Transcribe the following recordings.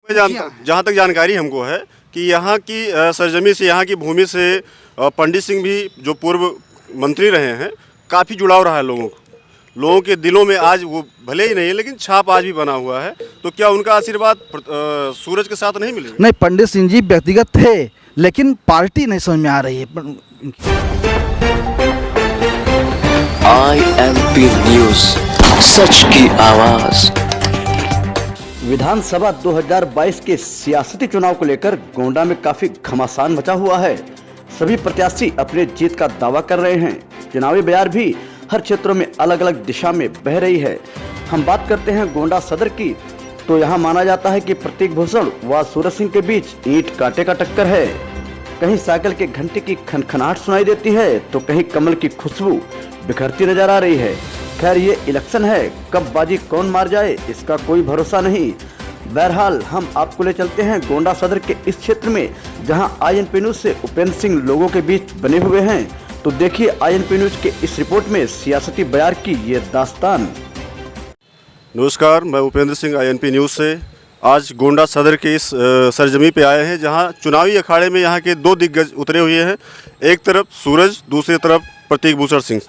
जहाँ तक जानकारी हमको है कि यहाँ की सरजमी से, यहाँ की भूमि से पंडित सिंह भी जो पूर्व मंत्री रहे हैं, काफ़ी जुड़ाव रहा है लोगों के दिलों में। आज वो भले ही नहीं है लेकिन छाप आज भी बना हुआ है। तो क्या उनका आशीर्वाद सूरज के साथ नहीं मिलेगा? नहीं, पंडित सिंह जी व्यक्तिगत थे लेकिन पार्टी नहीं समझ में आ रही है। IMP न्यूज़, सच की आवाज़। विधानसभा 2022 के सियासती चुनाव को लेकर गोंडा में काफी घमासान मचा हुआ है। सभी प्रत्याशी अपने जीत का दावा कर रहे हैं। चुनावी बयार भी हर क्षेत्रों में अलग अलग दिशा में बह रही है। हम बात करते हैं गोंडा सदर की, तो यहाँ माना जाता है कि प्रतीक भूषण व सूरज सिंह के बीच ईंट कांटे का टक्कर है। कहीं साइकिल के घंटे की खनखनाहट सुनाई देती है तो कहीं कमल की खुशबू बिखरती नजर आ रही है। खैर, ये इलेक्शन है, कब बाजी कौन मार जाए इसका कोई भरोसा नहीं। बहरहाल हम आपको ले चलते हैं गोंडा सदर के इस क्षेत्र में, जहां INP न्यूज़ से उपेंद्र सिंह लोगों के बीच बने हुए हैं। तो देखिए INP न्यूज़ के इस रिपोर्ट में सियासती बयार की ये दास्तान। नमस्कार, मैं उपेंद्र सिंह INP न्यूज़ से। आज गोंडा सदर के इस सरजमी पे आए हैं जहां चुनावी अखाड़े में यहाँ के दो दिग्गज उतरे हुए हैं। एक तरफ सूरज, दूसरी तरफ प्रतीक भूषण सिंह।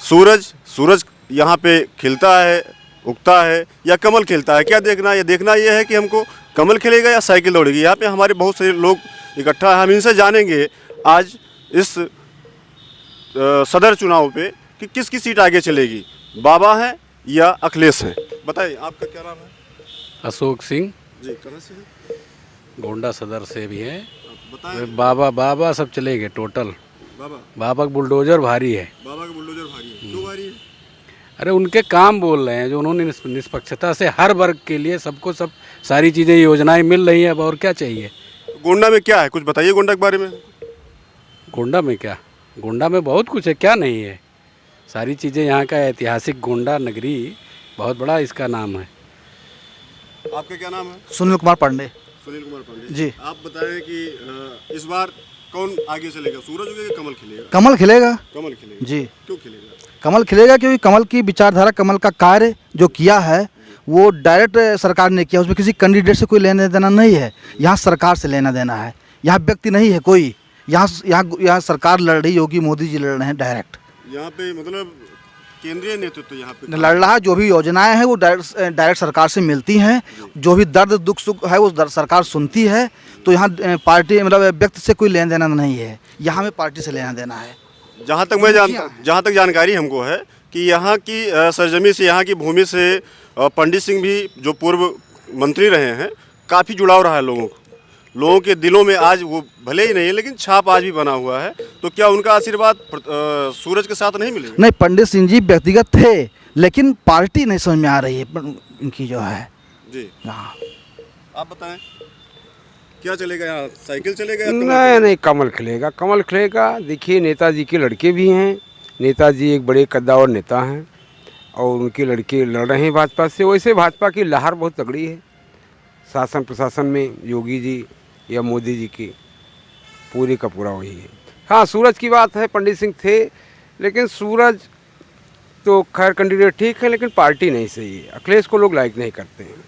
सूरज यहाँ पे खिलता है, उगता है या कमल खिलता है, क्या देखना है? ये देखना ये है कि हमको कमल खिलेगा या साइकिल दौड़ेगी। यहाँ पे हमारे बहुत सारे लोग इकट्ठा हैं। हम इनसे जानेंगे आज इस सदर चुनाव पे कि किसकी सीट आगे चलेगी, बाबा हैं या अखिलेश हैं। बताइए, आपका क्या नाम है? अशोक सिंह जी, कहाँ से है? गोंडा सदर से भी है। बताएं। बाबा सब चलेंगे टोटल। बाबा का बुलडोजर भारी है। बाबा का बुलडोजर भारी है। क्यों भारी है? अरे उनके काम बोल रहे हैं, जो उन्होंने निष्पक्षता से हर वर्ग के लिए सबको सब सारी चीज़ें योजनाएं मिल रही हैं। अब और क्या चाहिए? गोंडा में क्या है, कुछ बताइए गोंडा के बारे में। गोंडा में क्या, गोंडा में बहुत कुछ है, क्या नहीं है। सारी चीज़ें यहाँ का ऐतिहासिक गोंडा नगरी बहुत बड़ा इसका नाम है। आपका क्या नाम है? सुनील कुमार पांडे। सुनील कुमार पांडे जी। आप बताएं कि इस बार कौन आगे चलेगा, सूरज उगेगा या कमल खिलेगा? कमल खिलेगा। कमल खिलेगा जी। क्यों खिलेगा? कमल खिलेगा क्योंकि कमल की विचारधारा, कमल का कार्य जो किया है वो डायरेक्ट सरकार ने किया। उसमें किसी कैंडिडेट से कोई लेना देना नहीं है। यहाँ सरकार से लेना देना है। यहाँ व्यक्ति नहीं है कोई। यहाँ सरकार लड़ रही, योगी मोदी जी लड़ रहे हैं डायरेक्ट। यहाँ पे मतलब केंद्रीय नेतृत्व यहाँ पे लड़ रहा है। जो भी योजनाएं हैं वो डायरेक्ट सरकार से मिलती हैं। जो भी दर्द दुख सुख है वो सरकार सुनती है। तो यहाँ पार्टी मतलब व्यक्ति से कोई लेना देना नहीं है। यहाँ में पार्टी से लेना देना है। जहाँ तक जानकारी हमको है कि यहाँ की सरजमी से, यहाँ की भूमि से पंडित सिंह भी जो पूर्व मंत्री रहे हैं, काफ़ी जुड़ाव रहा है लोगों के दिलों में। आज वो भले ही नहीं है लेकिन छाप आज भी बना हुआ है। तो क्या उनका आशीर्वाद सूरज के साथ नहीं मिलेगा? नहीं, पंडित सिंह जी व्यक्तिगत थे लेकिन पार्टी नहीं समझ में आ रही है इनकी जो है। जी हाँ, आप बताएं, क्या चलेगा यहाँ, साइकिल चलेगा या नहीं, कमल खिलेगा। कमल खिलेगा। देखिए, नेताजी के लड़के भी हैं। नेताजी एक बड़े कद्दावर नेता हैं और उनके लड़के लड़ रहे हैं भाजपा से। वैसे भाजपा की लहर बहुत तगड़ी है शासन प्रशासन में। योगी जी या मोदी जी की पूरी का पूरा वही है। हाँ, सूरज की बात है, पंडित सिंह थे लेकिन सूरज तो खैर कैंडिडेट ठीक है लेकिन पार्टी नहीं सही है। अखिलेश को लोग लाइक नहीं करते हैं।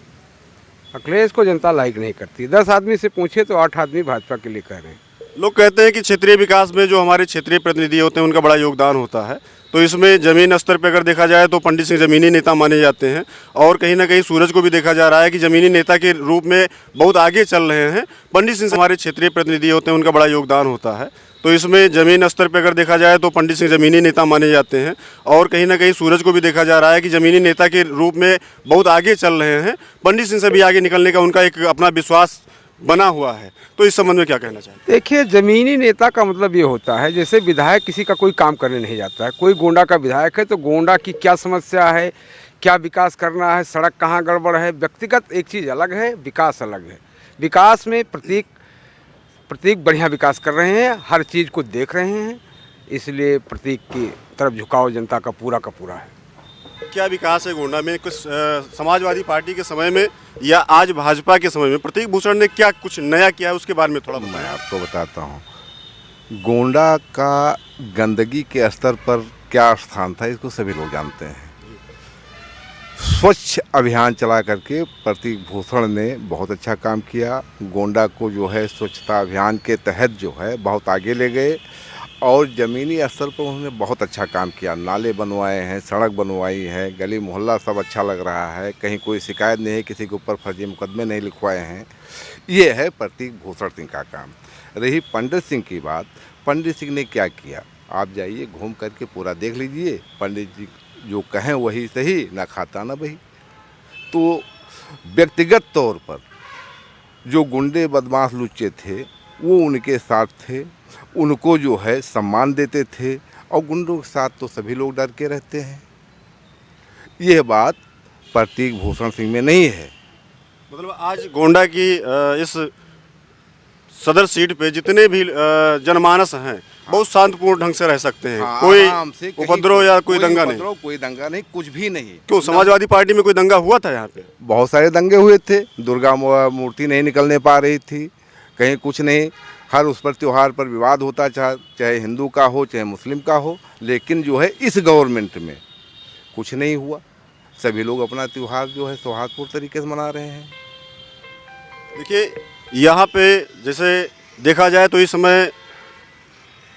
अखिलेश को जनता लाइक नहीं करती। 10 आदमी से पूछे तो 8 आदमी भाजपा के लिए कह रहे हैं। लोग कहते हैं कि क्षेत्रीय विकास में जो हमारे क्षेत्रीय प्रतिनिधि होते हैं उनका बड़ा योगदान होता है। तो इसमें ज़मीन स्तर पर अगर देखा जाए तो पंडित सिंह ज़मीनी नेता माने जाते हैं और कहीं ना कहीं सूरज को भी देखा जा रहा है कि ज़मीनी नेता के रूप में बहुत आगे चल रहे हैं। पंडित सिंह हमारे क्षेत्रीय प्रतिनिधि होते हैं, उनका बड़ा योगदान होता है। तो इसमें ज़मीन स्तर पर अगर देखा जाए तो पंडित सिंह ज़मीनी नेता माने जाते हैं और कहीं ना कहीं सूरज को भी देखा जा रहा है कि ज़मीनी नेता के रूप में बहुत आगे चल रहे हैं। पंडित सिंह से भी आगे निकलने का उनका एक अपना विश्वास बना हुआ है। तो इस संबंध में क्या कहना चाहिए? देखिए, ज़मीनी नेता का मतलब ये होता है जैसे विधायक किसी का कोई काम करने नहीं जाता है। कोई गोंडा का विधायक है तो गोंडा की क्या समस्या है, क्या विकास करना है, सड़क कहाँ गड़बड़ है। व्यक्तिगत एक चीज़ अलग है, विकास अलग है। विकास में प्रतीक बढ़िया विकास कर रहे हैं, हर चीज़ को देख रहे हैं, इसलिए प्रतीक की तरफ झुकाव जनता का पूरा है। क्या विकास है गोंडा में? कुछ समाजवादी पार्टी के समय में या आज भाजपा के समय में प्रतीक भूषण ने क्या कुछ नया किया है, उसके बारे में थोड़ा मैं आपको बताता हूँ। गोंडा का गंदगी के स्तर पर क्या स्थान था इसको सभी लोग जानते हैं। स्वच्छ अभियान चला करके प्रतीक भूषण ने बहुत अच्छा काम किया। गोंडा को जो है स्वच्छता अभियान के तहत जो है बहुत आगे ले गए और ज़मीनी स्तर पर उन्होंने बहुत अच्छा काम किया। नाले बनवाए हैं, सड़क बनवाई है, गली मोहल्ला सब अच्छा लग रहा है, कहीं कोई शिकायत नहीं है, किसी के ऊपर फर्जी मुकदमे नहीं लिखवाए हैं। ये है प्रतीक भूषण सिंह का काम। रही पंडित सिंह की बात, पंडित सिंह ने क्या किया, आप जाइए घूम करके पूरा देख लीजिए। पंडित जी जो कहें वही सही, ना खाता ना बही। तो व्यक्तिगत तौर पर जो गुंडे बदमाश लुच्चे थे वो उनके साथ थे, उनको जो है सम्मान देते थे और गुंडों के साथ तो सभी लोग डर के रहते हैं। यह बात प्रतीक भूषण सिंह में नहीं है। मतलब आज गोंडा की इस सदर सीट पे जितने भी जनमानस हैं बहुत शांतिपूर्ण ढंग से रह सकते हैं। हाँ, कोई आराम से, कहीं उपद्रव या कोई दंगा नहीं। कोई दंगा नहीं, कुछ भी नहीं। क्यों समाजवादी पार्टी में कोई दंगा हुआ था यहाँ पे? बहुत सारे दंगे हुए थे। दुर्गा मूर्ति नहीं निकलने पा रही थी, कहीं कुछ नहीं। हर उस पर त्यौहार पर विवाद होता, चाहे हिंदू का हो चाहे मुस्लिम का हो। लेकिन जो है इस गवर्नमेंट में कुछ नहीं हुआ। सभी लोग अपना त्यौहार जो है सौहार्दपूर्ण तरीके से मना रहे हैं। देखिए यहाँ पे जैसे देखा जाए तो इस समय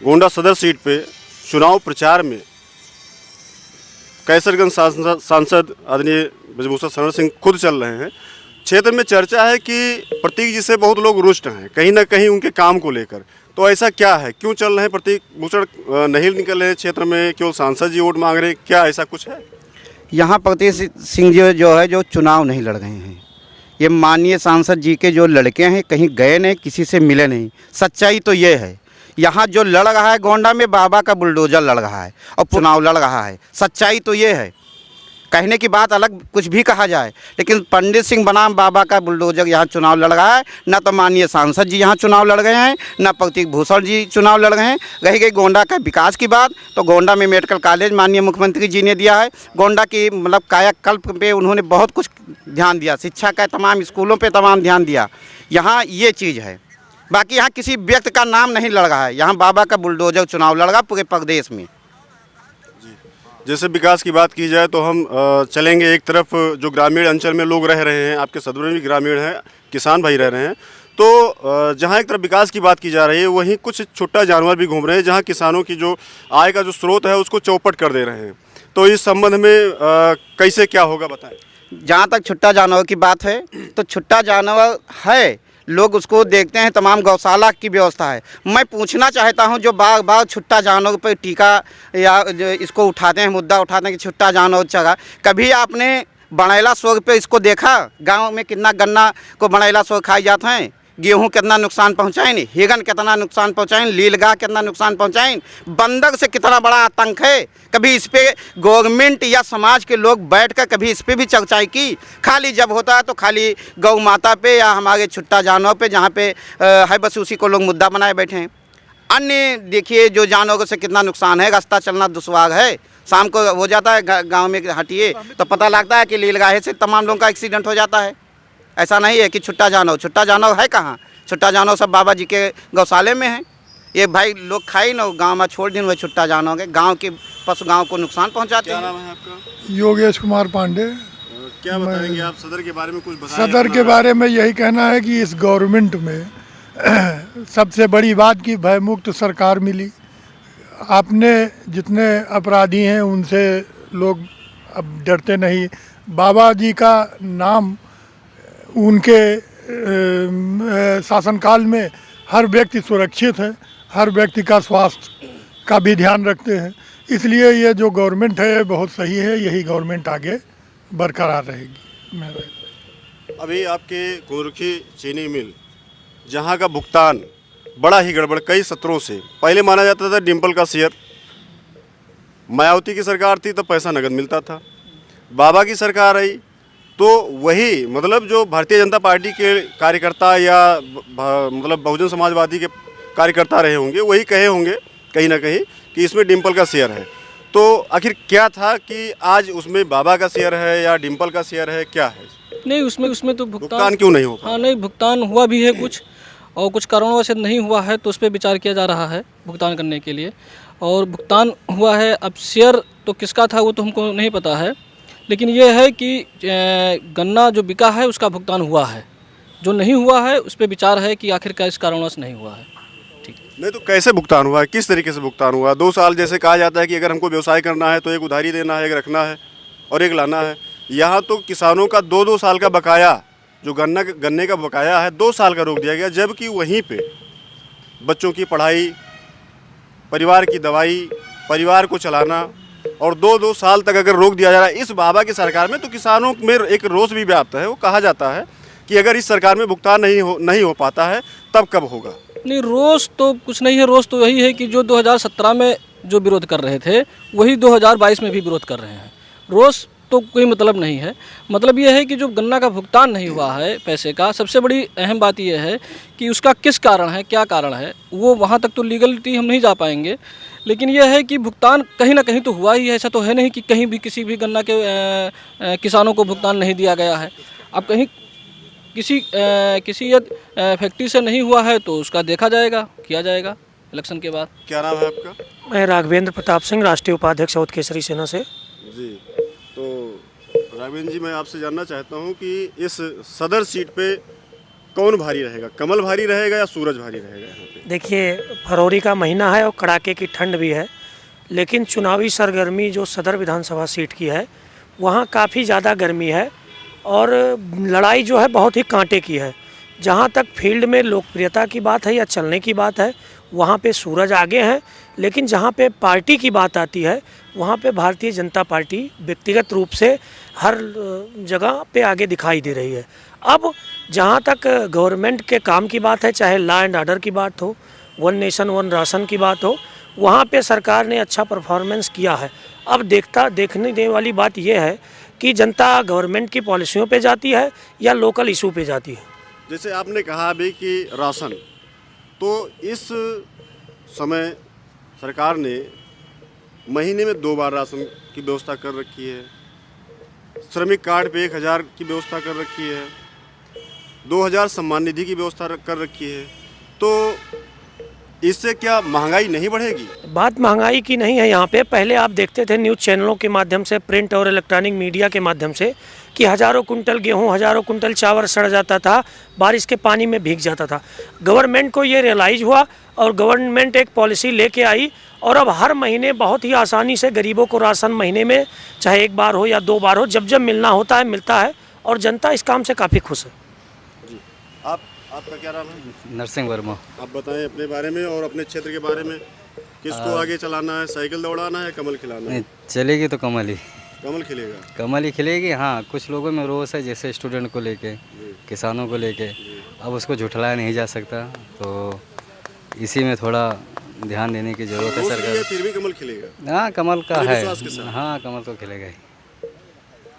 गोंडा सदर सीट पे चुनाव प्रचार में कैसरगंज सांसद आदरणीय ब्रजभूषण शरण सिंह खुद चल रहे हैं। क्षेत्र में चर्चा है कि प्रतीक जी से बहुत लोग रुष्ट हैं कहीं ना कहीं उनके काम को लेकर। तो ऐसा क्या है, क्यों चल रहे हैं प्रतीक भूषण नहीं निकल रहे हैं क्षेत्र में, केवल सांसद जी वोट मांग रहे हैं, क्या ऐसा कुछ है? यहाँ प्रतीक सिंह जी जो है जो चुनाव नहीं लड़ रहे हैं। ये माननीय सांसद जी के जो लड़के हैं कहीं गए नहीं, किसी से मिले नहीं। सच्चाई तो ये है यहाँ जो लड़ रहा है गोंडा में बाबा का बुलडोजर लड़ रहा है और चुनाव लड़ रहा है। सच्चाई तो ये है। कहने की बात अलग, कुछ भी कहा जाए, लेकिन पंडित सिंह बनाम बाबा का बुलडोजर यहाँ चुनाव लड़ रहा है। न तो माननीय सांसद जी यहाँ चुनाव लड़ रहे हैं, न प्रतीक भूषण जी चुनाव लड़ रहे हैं। रह गई गोंडा का विकास की बात, तो गोंडा में मेडिकल कॉलेज माननीय मुख्यमंत्री जी ने दिया है। गोंडा की मतलब कायाकल्प पे उन्होंने बहुत कुछ ध्यान दिया, शिक्षा का तमाम स्कूलों पर तमाम ध्यान दिया। यहाँ ये चीज़ है। बाकी यहाँ किसी व्यक्ति का नाम नहीं लड़ रहा है, यहाँ बाबा का बुलडोजर चुनाव लड़ रहा पूरे प्रदेश में। जैसे विकास की बात की जाए तो हम चलेंगे एक तरफ जो ग्रामीण अंचल में लोग रह रहे हैं, आपके सदर में भी ग्रामीण हैं, किसान भाई रह रहे हैं। तो जहाँ एक तरफ विकास की बात की जा रही है वहीं कुछ छोटा जानवर भी घूम रहे हैं, जहाँ किसानों की जो आय का जो स्रोत है उसको चौपट कर दे रहे हैं। तो इस संबंध में कैसे क्या होगा बताएं। जहाँ तक छुट्टा जानवर की बात है तो छुट्टा जानवर है, लोग उसको देखते हैं, तमाम गौशाला की व्यवस्था है। मैं पूछना चाहता हूं जो बार बार छुट्टा जानवर पर टीका या जो इसको उठाते हैं, मुद्दा उठाते हैं कि छुट्टा जानवर चढ़ा, कभी आपने बनेला स्वर्ग पे इसको देखा? गांव में कितना गन्ना को बनेला स्वर्ग खाई जाते हैं, गेहूं कितना नुकसान पहुंचाएं, हिरन कितना नुकसान पहुंचाएं, लीलगाह कितना नुकसान पहुंचाएं, बंदर से कितना बड़ा आतंक है। कभी इस पे गवर्नमेंट या समाज के लोग बैठकर कभी इस पे भी चर्चा की? खाली जब होता है तो खाली गौ माता पे या हमारे छुट्टा जानवर पे जहाँ पे है बस उसी को लोग मुद्दा बनाए बैठे हैं। अन्य देखिए जो जानवरों से कितना नुकसान है, रास्ता चलना दुश्वार है, शाम को हो जाता है गाँव में हटिए तो पता लगता है कि लीलगाहे से तमाम लोगों का एक्सीडेंट हो जाता है। ऐसा नहीं है कि छुट्टा जानवर है कहाँ? छुट्टा जानवर सब बाबा जी के गौशाले में है। ये भाई लोग खाई ना गांव में छोड़ दिन हुए छुट्टा जानवर के, गांव के पशु गांव को नुकसान पहुंचाते हैं। क्या नाम है आपका? योगेश कुमार पांडे। क्या बताएंगे आप सदर के बारे में कुछ बताएं? सदर के बारे में यही कहना है कि इस गवर्नमेंट में सबसे बड़ी बात की भयमुक्त सरकार मिली। आपने जितने अपराधी हैं उनसे लोग अब डरते नहीं। बाबा जी का नाम उनके शासनकाल में हर व्यक्ति सुरक्षित है, हर व्यक्ति का स्वास्थ्य का भी ध्यान रखते हैं। इसलिए ये जो गवर्नमेंट है बहुत सही है, यही गवर्नमेंट आगे बरकरार रहेगी। अभी आपके कुंदरुखी चीनी मिल जहाँ का भुगतान बड़ा ही गड़बड़ कई सत्रों से, पहले माना जाता था डिम्पल का शेयर, मायावती की सरकार थी तो पैसा नगद मिलता था, बाबा की सरकार आई तो वही मतलब जो भारतीय जनता पार्टी के कार्यकर्ता या मतलब बहुजन समाजवादी के कार्यकर्ता रहे होंगे वही कहे होंगे कहीं ना कहीं कि इसमें डिम्पल का शेयर है। तो आखिर क्या था कि आज उसमें बाबा का शेयर है या डिम्पल का शेयर है, क्या है? नहीं उसमें तो भुगतान क्यों नहीं हो पाया? हाँ नहीं, भुगतान हुआ भी है कुछ और कुछ कारणों से नहीं हुआ है, तो उस पर विचार किया जा रहा है भुगतान करने के लिए। और भुगतान हुआ है, अब शेयर तो किसका था वो तो हमको नहीं पता है, लेकिन ये है कि गन्ना जो बिका है उसका भुगतान हुआ है, जो नहीं हुआ है उस पर विचार है कि आखिर क्या इस कारणवश नहीं हुआ है। ठीक नहीं तो कैसे भुगतान हुआ है, किस तरीके से भुगतान हुआ है? 2 साल जैसे कहा जाता है कि अगर हमको व्यवसाय करना है तो एक उधारी देना है, एक रखना है और एक लाना है। यहाँ तो किसानों का 2-2 साल का बकाया, जो गन्ने का बकाया है 2 साल का रोक दिया गया, जबकि वहीं पे बच्चों की पढ़ाई, परिवार की दवाई, परिवार को चलाना और 2-2 साल तक अगर रोक दिया जा रहा है इस बाबा की सरकार में, तो किसानों में एक रोष भी व्याप्त है। वो कहा जाता है कि अगर इस सरकार में भुगतान नहीं हो पाता है तब कब होगा? नहीं, रोष तो कुछ नहीं है। रोष तो यही है कि जो 2017 में जो विरोध कर रहे थे वही 2022 में भी विरोध कर रहे हैं। रोष तो कोई मतलब नहीं है। मतलब ये है कि जो गन्ना का भुगतान नहीं हुआ है पैसे का, सबसे बड़ी अहम बात ये है कि उसका किस कारण है, क्या कारण है, वो वहाँ तक तो लीगलिटी हम नहीं जा पाएंगे। लेकिन यह है कि भुगतान कहीं ना कहीं तो हुआ ही है। ऐसा तो है नहीं कि कहीं भी किसी भी गन्ना के किसानों को भुगतान नहीं दिया गया है। अब कहीं किसी फैक्ट्री से नहीं हुआ है तो उसका देखा जाएगा, किया जाएगा इलेक्शन के बाद। क्या नाम है आपका? मैं राघवेंद्र प्रताप सिंह, राष्ट्रीय उपाध्यक्ष साउथ केसरी सेना से। जी, तो राघवेंद्र जी, मैं आपसे जानना चाहता हूँ कि इस सदर सीट पे कौन भारी रहेगा? कमल भारी रहेगा या सूरज भारी रहेगा यहाँ पे? देखिए, फरवरी का महीना है और कड़ाके की ठंड भी है, लेकिन चुनावी सरगर्मी जो सदर विधानसभा सीट की है वहाँ काफ़ी ज़्यादा गर्मी है और लड़ाई जो है बहुत ही कांटे की है। जहाँ तक फील्ड में लोकप्रियता की बात है या चलने की बात है वहाँ पे सूरज आगे हैं, लेकिन जहाँ पे पार्टी की बात आती है वहाँ पे भारतीय जनता पार्टी व्यक्तिगत रूप से हर जगह पे आगे दिखाई दे रही है। अब जहाँ तक गवर्नमेंट के काम की बात है, चाहे लॉ एंड ऑर्डर की बात हो, वन नेशन वन राशन की बात हो, वहाँ पे सरकार ने अच्छा परफॉर्मेंस किया है। अब देखने वाली बात यह है कि जनता गवर्नमेंट की पॉलिसियों पे जाती है या लोकल इशू पे जाती है। जैसे आपने कहा अभी कि राशन, तो इस समय सरकार ने महीने में 2 बार राशन की व्यवस्था कर रखी है। श्रमिक कार्ड पे 1000 की व्यवस्था कर रखी है। 2000 सम्मान निधि की व्यवस्था कर रखी है। तो इससे क्या महंगाई नहीं बढ़ेगी? बात महंगाई की नहीं है। यहाँ पे पहले आप देखते थे न्यूज़ चैनलों के माध्यम से, प्रिंट और इलेक्ट्रॉनिक मीडिया के माध्यम से कि हज़ारों कुंटल गेहूँ, हज़ारों कुंटल चावल सड़ जाता था, बारिश के पानी में भीग जाता था। गवर्नमेंट को ये रियलाइज़ हुआ और गवर्नमेंट एक पॉलिसी लेके आई और अब हर महीने बहुत ही आसानी से गरीबों को राशन महीने में चाहे 1 बार हो या 2 बार हो, जब जब मिलना होता है मिलता है और जनता इस काम से काफ़ी खुश है। जी, आपका क्या नाम है? नरसिंह वर्मा। आप बताएं अपने बारे में और अपने क्षेत्र के बारे में। किसको आगे चलाना है? साइकिल दौड़ाना है, कमल खिलाना है? चलेगी तो कमल ही खिलेगा। कमल ही खिलेगी। हाँ, कुछ लोगों में रोष है, जैसे स्टूडेंट को लेके, किसानों को लेके। अब उसको झुठलाया नहीं जा सकता, तो इसी में थोड़ा ध्यान देने की जरूरत है सरकार। फिर भी कमल खिलेगा? हाँ, कमल का है। हाँ, कमल तो खिलेगा ही।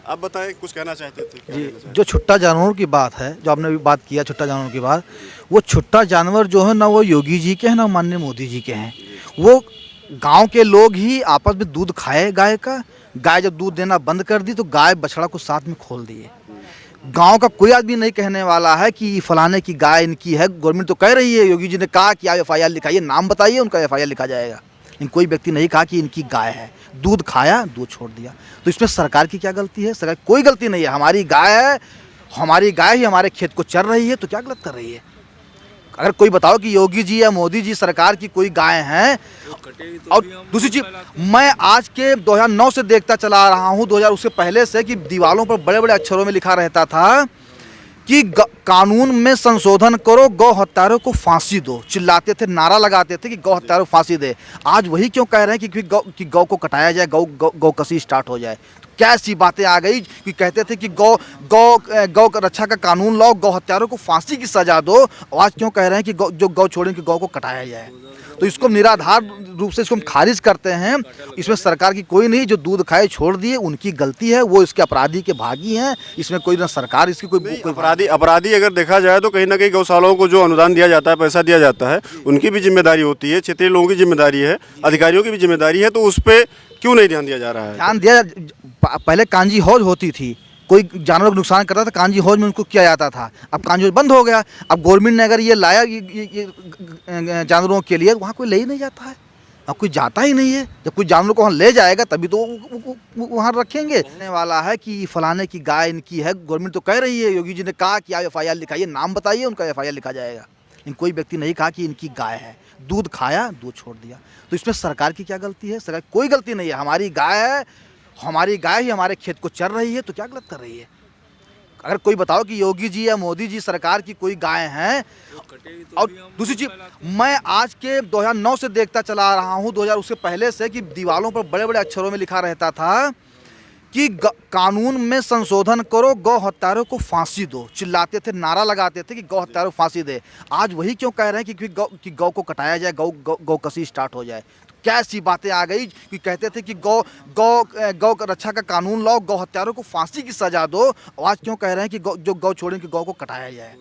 आप बताएं, कुछ कहना चाहते थे? जी, जो छुट्टा जानवरों की बात है, जो आपने अभी बात किया छुट्टा जानवरों की बात, वो छुट्टा जानवर जो है ना वो योगी जी के हैं ना माननीय मोदी जी के हैं। वो गांव के लोग ही आपस में दूध खाए गाय का। गाय जब दूध देना बंद कर दी तो गाय बछड़ा को साथ में खोल दिए। गांव का कोई आदमी नहीं कहने वाला है कि फलाने की गाय इनकी है। गवर्नमेंट तो कह रही है, योगी जी ने कहा कि आप FIR लिखाइए, नाम बताइए, उनका FIR लिखा जाएगा। लेकिन कोई व्यक्ति नहीं कहा कि इनकी गाय है। दूध खाया, दूध छोड़ दिया। तो इसमें सरकार की क्या गलती है? सरकार कोई गलती नहीं है। हमारी गाय है, हमारी गाय ही हमारे खेत को चर रही है, तो क्या गलत कर रही है? अगर कोई बताओ कि योगी जी या मोदी जी सरकार की कोई गाय हैं। और दूसरी चीज, मैं आज के 2009 से देखता चला रहा हूँ, 2000 उससे पहले से, कि दीवारों पर बड़े बड़े अक्षरों में लिखा रहता था कि कानून में संशोधन करो, गौ हत्यारों को फांसी दो। चिल्लाते थे, नारा लगाते थे कि गौ हत्यारों को फांसी दे। आज वही क्यों कह रहे हैं कि गौ को कटाया जाए, गौ कसी स्टार्ट हो जाए? तो क्या ऐसी बातें आ गई कि कहते थे कि गौ रक्षा का कानून लाओ, गौ हत्यारों को फांसी की सजा दो। आज क्यों कह रहे हैं कि जो गौ छोड़ें कि गौ को कटाया जाए? तो इसको निराधार रूप से इसको हम खारिज करते हैं। इसमें सरकार की कोई नहीं। जो दूध खाए छोड़ दिए उनकी गलती है, वो इसके अपराधी के भागी हैं। इसमें कोई ना सरकार इसकी कोई अपराधी अगर देखा जाए तो कहीं ना कहीं गौशालाओं को जो अनुदान दिया जाता है, पैसा दिया जाता है, उनकी भी जिम्मेदारी होती है, क्षेत्रीय लोगों की जिम्मेदारी है, अधिकारियों की भी जिम्मेदारी है। तो उस पर क्यों नहीं ध्यान दिया जा रहा है? ध्यान दिया। पहले कांजी हौज होती थी, कोई जानवर को नुकसान करता था कांजी हौज में उनको किया जाता था। अब कांजी हौज बंद हो गया। अब गवर्नमेंट ने अगर ये लाया ये जानवरों के लिए, वहाँ कोई ले ही नहीं जाता है। अब कोई जाता ही नहीं है। जब कोई जानवर को वहाँ ले जाएगा तभी तो वहाँ रखेंगे। कहने वाला है कि फलाने की गाय इनकी है, गवर्नमेंट तो कह रही है, योगी जी ने कहा कि आप FIR लिखाइए, नाम बताइए, उनका FIR लिखा जाएगा। लेकिन कोई व्यक्ति नहीं कहा कि इनकी गाय है, दूध खाया, दूध छोड़ दिया। तो इसमें सरकार की क्या गलती है? सरकार कोई गलती नहीं है। हमारी गाय है, हमारी गाय ही हमारे खेत को चर रही है, तो क्या गलत कर रही है? अगर कोई बताओ कि योगी जी या मोदी जी सरकार की कोई गाय हैं। और दूसरी चीज, मैं आज के 2009 से देखता चला रहा हूँ, 2000 उससे पहले से, कि दीवारों पर बड़े बड़े अक्षरों में लिखा रहता था कि कानून में संशोधन करो, गौ हत्यारों को फांसी दो। चिल्लाते थे, नारा लगाते थे कि गौ हत्यारों को फांसी दे। आज वही क्यों कह रहे हैं कि गौ को कटाया जाए, गौ कसी स्टार्ट हो जाए? क्या ऐसी बातें आ गई कि कहते थे कि गौ रक्षा का कानून लाओ, गौ हत्यारों को फांसी की सजा दो। आज क्यों कह रहे हैं कि जो गौ छोड़ें कि गौ को कटाया जाए?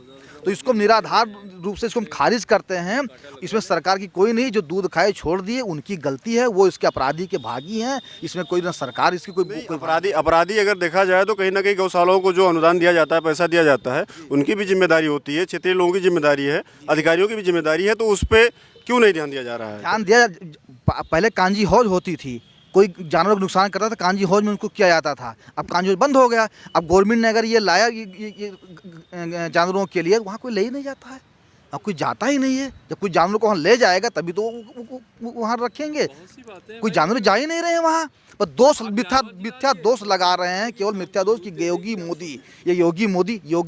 तो इसको निराधार रूप से इसको हम खारिज करते हैं। इसमें सरकार की कोई नहीं, जो दूध खाए छोड़ दिए उनकी गलती है, वो इसके अपराधी के भागी हैं। इसमें कोई ना सरकार इसकी कोई अपराधी अगर देखा जाए तो कहीं ना कहीं गौशालाओं को जो अनुदान दिया जाता है, पैसा दिया जाता है, उनकी भी जिम्मेदारी होती है, क्षेत्रीय लोगों की जिम्मेदारी है, अधिकारियों की भी जिम्मेदारी है। तो उस पर क्यों नहीं ध्यान दिया जा रहा है? ध्यान दिया। पहले कांजी हौज होती थी, कोई जानवर को नुकसान करता था, कांजी हौज में उनको किया जाता था। अब कांजी हौज बंद हो गया। अब गवर्नमेंट ने अगर ये लाया ये जानवरों के लिए, वहाँ कोई ले ही नहीं जाता है। अब कोई जाता ही नहीं है। जब कोई जानवर को वहाँ ले जाएगा तभी तो वहाँ रखेंगे। कोई जानवर जा ही नहीं रहे हैं वहाँ, पर दोष मिथ्या दोष लगा रहे हैं, केवल मिथ्या दोष कि योगी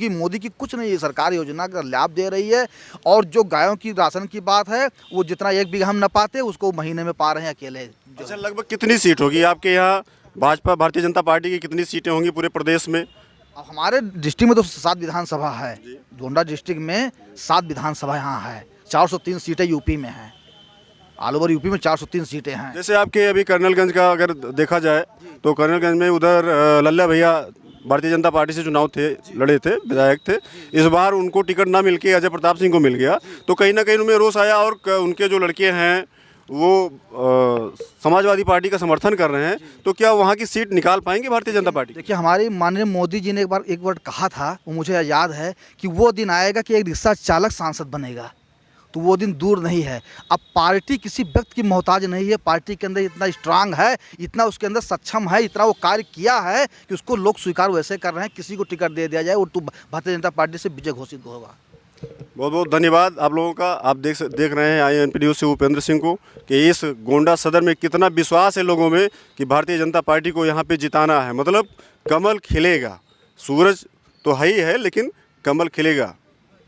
मोदी की कुछ नहीं है। सरकार योजना का लाभ दे रही है। और जो गायों की राशन की बात है, वो जितना 1 बीघा हम न पाते उसको महीने में पा रहे हैं अकेले। अच्छा, लगभग कितनी सीट होगी आपके यहाँ? भाजपा भारतीय जनता पार्टी की कितनी सीटें होंगी पूरे प्रदेश में? अब हमारे डिस्ट्रिक्ट में तो 7 विधानसभा है। गोंडा डिस्ट्रिक्ट में 7 विधानसभा यहाँ है। 403 सीटें यूपी में हैं। ऑल ओवर यूपी में 403 सीटें हैं। जैसे आपके अभी कर्नलगंज का अगर देखा जाए तो कर्नलगंज में उधर लल्ला भैया भारतीय जनता पार्टी से चुनाव लड़े थे, विधायक थे। इस बार उनको टिकट ना मिलके अजय प्रताप सिंह को मिल गया, तो कहीं ना कहीं उनमें रोष आया। और उनके जो लड़के हैं वो समाजवादी पार्टी का समर्थन कर रहे हैं। तो क्या वहाँ की सीट निकाल पाएंगे भारतीय जनता पार्टी? देखिए, हमारे माननीय मोदी जी ने एक वर्ड कहा था, वो मुझे याद है, कि वो दिन आएगा कि एक रिक्शा चालक सांसद बनेगा। तो वो दिन दूर नहीं है। अब पार्टी किसी व्यक्ति की मोहताज नहीं है। पार्टी के अंदर इतना स्ट्रांग है, इतना उसके अंदर सक्षम है, इतना वो कार्य किया है कि उसको लोग स्वीकार वैसे कर रहे हैं। किसी को टिकट दे दिया जाए वो तो भारतीय जनता पार्टी से विजय घोषित होगा। बहुत बहुत धन्यवाद आप लोगों का। आप देख रहे हैं INP न्यूज़ से उपेंद्र सिंह को कि इस गोंडा सदर में कितना विश्वास है लोगों में कि भारतीय जनता पार्टी को यहाँ पे जिताना है। मतलब कमल खिलेगा। सूरज तो है ही है, लेकिन कमल खिलेगा।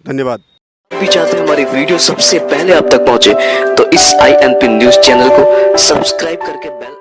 धन्यवाद। भी चाहते हैं हमारी वीडियो सबसे पहले आप तक पहुंचे तो इस INP न्यूज़ चैनल को सब्सक्राइब करके बेल